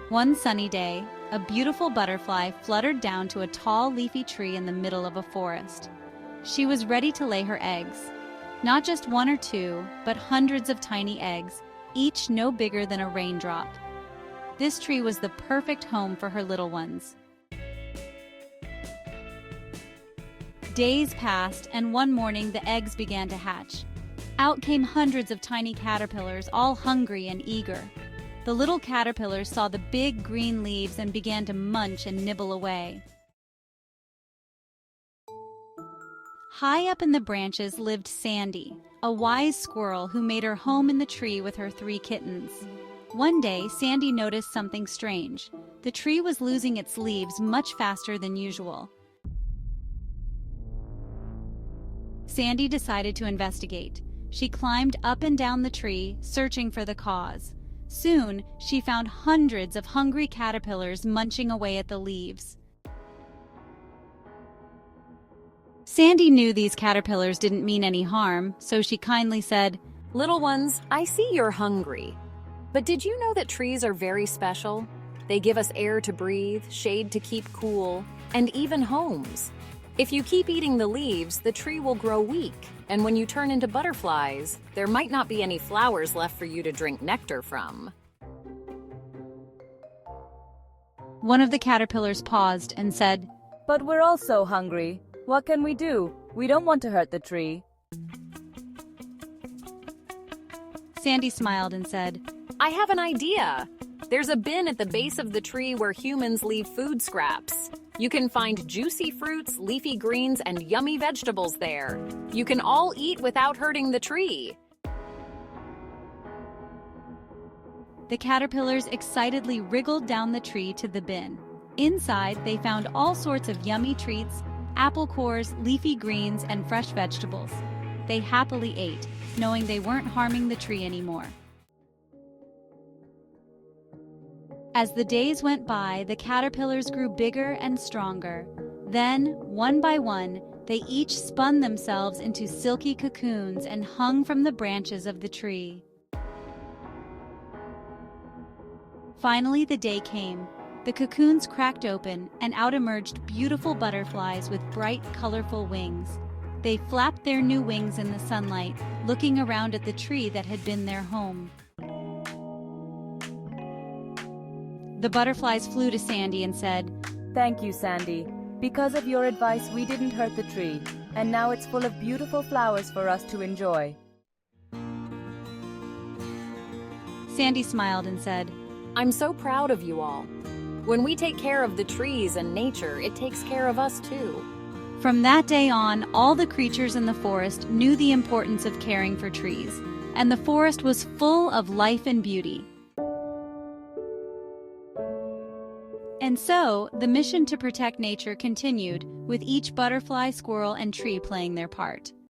One sunny day, a beautiful butterfly fluttered down to a tall leafy tree in the middle of a forest. She was ready to lay her eggs. Not just one or two, but hundreds of tiny eggs, each no bigger than a raindrop. This tree was the perfect home for her little ones. Days passed, and one morning the eggs began to hatch. Out came hundreds of tiny caterpillars, all hungry and eager. The little caterpillars saw the big green leaves and began to munch and nibble away. High up in the branches lived Sandy, a wise squirrel who made her home in the tree with her 3 kittens. One day, Sandy noticed something strange. The tree was losing its leaves much faster than usual. Sandy decided to investigate. She climbed up and down the tree, searching for the cause. Soon, she found hundreds of hungry caterpillars munching away at the leaves. Sandy knew these caterpillars didn't mean any harm, so she kindly said, "Little ones, I see you're hungry. But did you know that trees are very special? They give us air to breathe, shade to keep cool, and even homes. If you keep eating the leaves, the tree will grow weak, and when you turn into butterflies, there might not be any flowers left for you to drink nectar from." One of the caterpillars paused and said, "But we're all so hungry. What can we do? We don't want to hurt the tree." Sandy smiled and said, "I have an idea. There's a bin at the base of the tree where humans leave food scraps. You can find juicy fruits, leafy greens, and yummy vegetables there. You can all eat without hurting the tree." The caterpillars excitedly wriggled down the tree to the bin. Inside, they found all sorts of yummy treats, apple cores, leafy greens, and fresh vegetables. They happily ate, knowing they weren't harming the tree anymore. As the days went by, the caterpillars grew bigger and stronger. Then, one by one, they each spun themselves into silky cocoons and hung from the branches of the tree. Finally, the day came. The cocoons cracked open, and out emerged beautiful butterflies with bright, colorful wings. They flapped their new wings in the sunlight, looking around at the tree that had been their home. The butterflies flew to Sandy and said, "Thank you, Sandy. Because of your advice, we didn't hurt the tree, and now it's full of beautiful flowers for us to enjoy." Sandy smiled and said, "I'm so proud of you all. When we take care of the trees and nature, it takes care of us too." From that day on, all the creatures in the forest knew the importance of caring for trees, and the forest was full of life and beauty. And so, the mission to protect nature continued, with each butterfly, squirrel, and tree playing their part.